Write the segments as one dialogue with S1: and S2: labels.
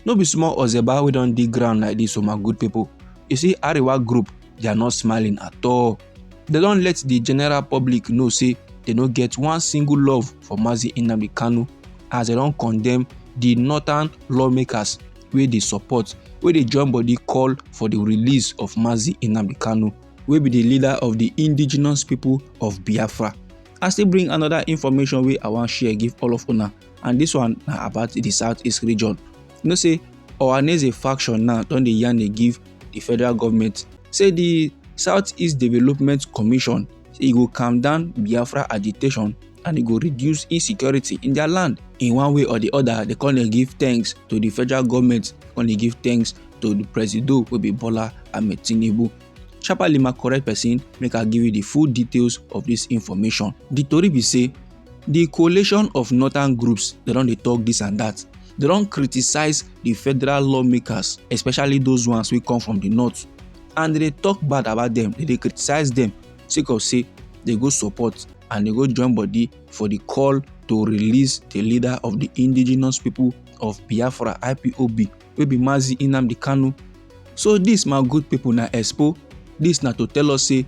S1: No be small ozeba wey don dig ground like this, my good people. You see, Arewa group, they are not smiling at all. They don't let the general public know say they no get one single love for Mazi Nnamdi Kanu, as they don't condemn the northern lawmakers wey dey support, wey dey join body call for the release of Mazi Nnamdi Kanu, wey be the leader of the indigenous people of Biafra. I still bring another information wey I wan share give all of una, and this one na about the southeast region. You know say Ohanaeze faction now don dey yarn dey give the federal government say the Southeast Development Commission say e go calm down Biafra agitation and e go reduce insecurity in their land. In one way or the other, they come dey give thanks to the federal government, come dey give thanks to the Presido wey be Bola Ahmed Tinubu. Sharparly, my correct person, make I give you the full details of this information. The tori be say the coalition of northern groups, they don dey talk this and that. They don criticize the federal lawmakers, especially those ones wey come from the north, and they talk bad about them. They criticize them sake of say they go support and they go join body for the call to release the leader of the indigenous people of Biafra IPOB, wey be Mazi Nnamdi Kanu. So this, my good people, na expo. This na to tell us say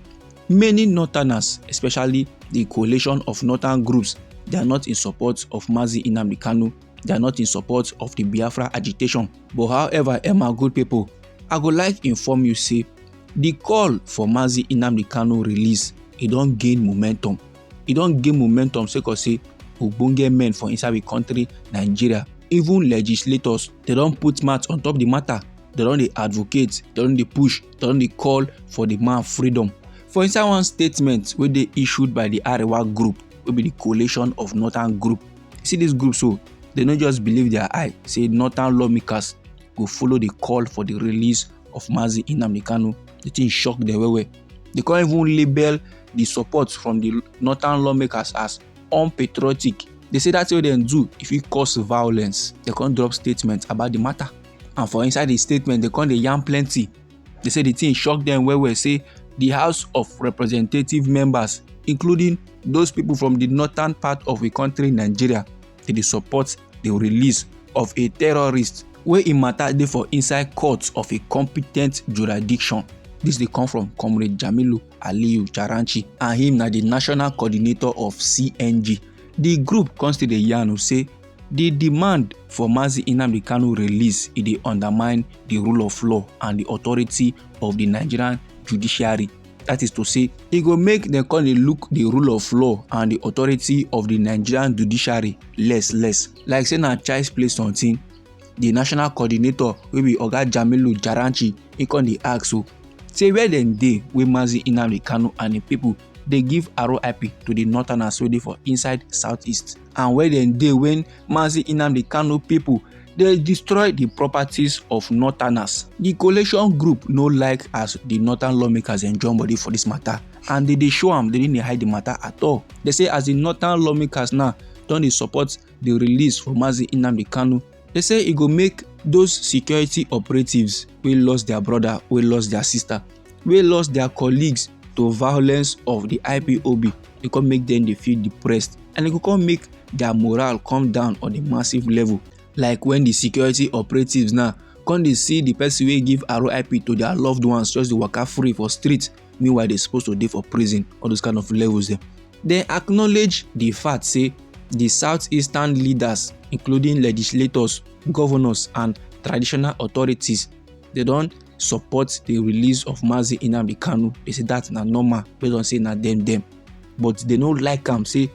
S1: many northerners, especially the coalition of northern groups, they are not in support of Mazi Nnamdi Kanu. They are not in support of the Biafra agitation. But however, my good people, I go like inform you say the call for Mazi Nnamdi Kanu release, e don gain momentum. E don gain momentum sake of say ogbonge men for inside the country Nigeria, even legislators, they don put mouth on top the matter. They don dey advocate, they don dey push, they don dey call for the man freedom. For inside one statement wey dey issued by the Arewa group, wey be the coalition of northern group. See this group so, they no just believe their eye, say northern lawmakers go follow the call for the release of Mazi Nnamdi Kanu. The thing shock them well. They can't even label the support from the northern lawmakers as unpatriotic. They say that's what they do if it cause violence. They can't drop statements about the matter. And for inside the statement, they can't yarn plenty. They say the thing shock them well. Say the House of Representative members, including those people from the northern part of the country Nigeria, they support the release of a terrorist where im matter dey for inside courts of a competent jurisdiction. This dey come from Comrade Jamilu Aliyu Charanchi, and him na the national coordinator of CNG. The group come still dey yarn say the demand for Mazi Nnamdi Kanu release e dey undermine the rule of law and the authority of the Nigerian judiciary. That is to say, e go make dem come dey look the rule of law and the authority of the Nigerian judiciary less. Like say na child's play something. The national coordinator wey be Oga Jamilu Charanchi, he come dey ask so, say where dem dey wey Mazi Nnamdi Kanu and the people dey give RIP to the northerners wey dey for inside southeast, and where dem dey when Mazi Nnamdi Kanu people they destroy the properties of northerners. The coalition group no like as the northern lawmakers enjoy body for this matter, and they show them, they didn't hide the matter at all. They say as the northern lawmakers now don't support the release for Mazi Nnamdi Kanu, they say it go make those security operatives who lost their brother, who lost their sister, who lost their colleagues to violence of the IPOB, it can make them they feel depressed, and it can make their morale come down on a massive level. Like when the security operatives now come they see the person wey give RIP to their loved ones just dey waka free for street, meanwhile they supposed to dey for prison, all those kind of levels there. They acknowledge the fact say the southeastern leaders, including legislators, governors and traditional authorities, they don't support the release of Mazi Nnamdi Kanu. They say that's not normal, they don't say na them, but they don't like am say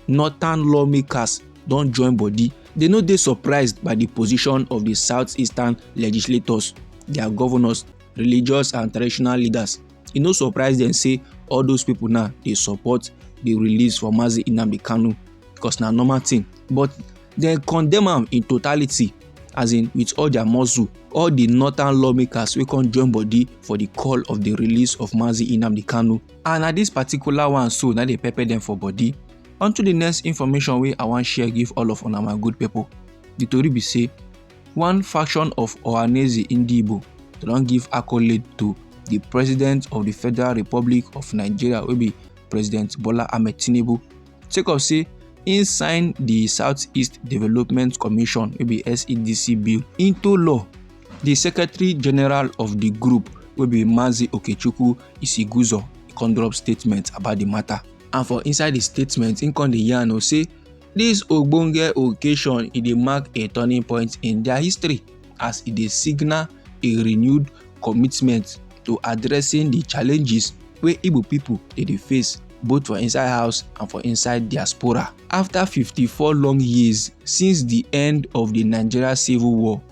S1: northern lawmakers don't join body. They know they surprised by the position of the southeastern legislators, their governors, religious and traditional leaders. It no surprise them say all those people now they support the release for Mazi Nnamdi Kanu, because na normal thing. But they condemn them in totality, as in with all their muscle. All the northern lawmakers we can join body for the call of the release of Mazi Nnamdi Kanu, and at this particular one so now they pepper them for body. On to the next information wey I want share give all of una my good people. The tori be say one faction of Ohanaeze Ndigbo don give accolade to the President of the Federal Republic of Nigeria, wey be President Bola Ahmed Tinubu, sake of say im sign the Southeast Development Commission wey be SEDC bill into law. The Secretary General of the group wey be Mazi Okechukwu Isiguzo come drop statement about the matter. And for inside the statement, im come dey yarn say this ogbonge occasion e dey mark a turning point in their history as e dey signal a renewed commitment to addressing the challenges wey Igbo people dey face both for inside house and for inside diaspora. After 54 long years since the end of the Nigeria Civil War,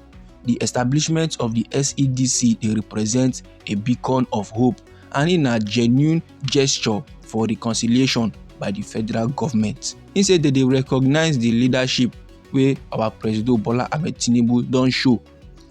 S1: the establishment of the SEDC dey represent a beacon of hope and in a genuine gesture for reconciliation by the federal government. Instead, they recognize the leadership wey our President Bola Ahmed Tinubu don show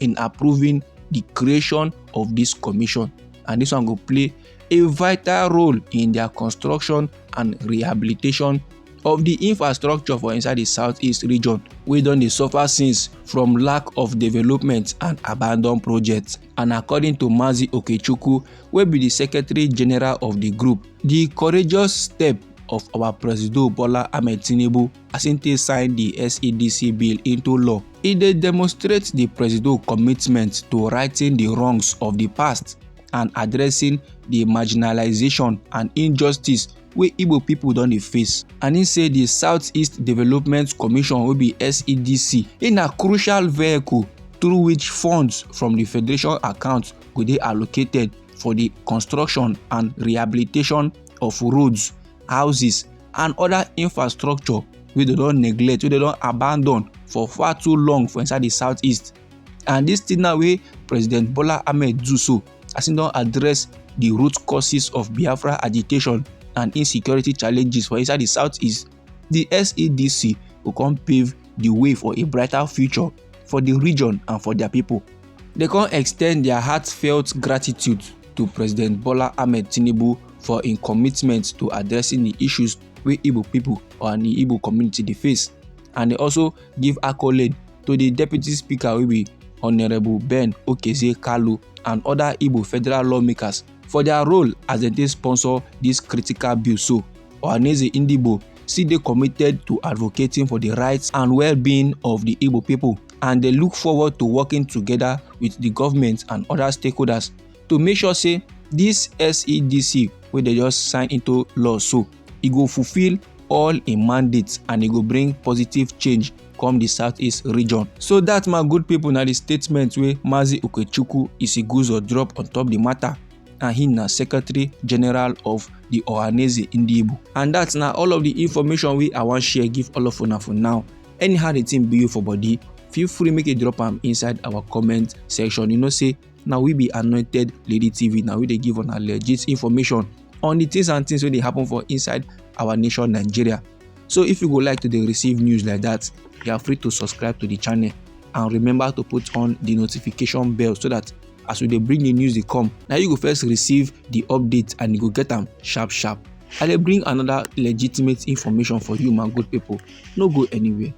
S1: in approving the creation of this commission, and this one go play a vital role in their construction and rehabilitation of the infrastructure for inside the southeast region wey don dey suffer since from lack of development and abandoned projects. And according to Mazi Okechukwu, wey be the Secretary General of the group, the courageous step of our President Bola Ahmed Tinubu as im take sign the SEDC bill into law, e dey demonstrate the President commitment to righting the wrongs of the past and addressing the marginalization and injustice wey Igbo people don dey face. And im say the Southeast Development Commission wey be SEDC in a crucial vehicle through which funds from the federation account go dey allocated for the construction and rehabilitation of roads, houses and other infrastructure wey they don neglect, wey they don abandon for far too long for inside the southeast. And this thing now wey President Bola Ahmed do so as im don address the root causes of Biafra agitation and insecurity challenges for inside the southeast, the SEDC will come pave the way for a brighter future for the region and for their people. They can extend their heartfelt gratitude to President Bola Ahmed Tinubu for im commitment to addressing the issues wey Igbo people or the Igbo community dey face. And they also give accolade to the Deputy Speaker wey be Honorable Ben Okezie Kalu and other Igbo federal lawmakers for their role as they dey sponsor this critical bill. So Ohanaeze Ndigbo still dey committed to advocating for the rights and well-being of the Igbo people, and they look forward to working together with the government and other stakeholders to make sure say this SEDC wey they just sign into law so e go fulfill all im mandates and e go bring positive change come the southeast region. So that, my good people, na the statement wey Mazi Okechukwu Isiguzo drop on top the matter, and he na Secretary General of the Ohanaeze Ndigbo. And that's now all of the information we I wan share give all of una for now. Anyhow the thing be you for body, feel free make you drop am inside our comment section. You know say now we be Anointed Lady TV, now we dey give una legit information on the things and things wey dey happen for inside our nation Nigeria. So if you would like to receive news like that, you are free to subscribe to the channel and remember to put on the notification bell so that as we dey bring the news they come, now you go first receive the update and you go get them sharp. I dey bring another legitimate information for you, my good people. No go anywhere.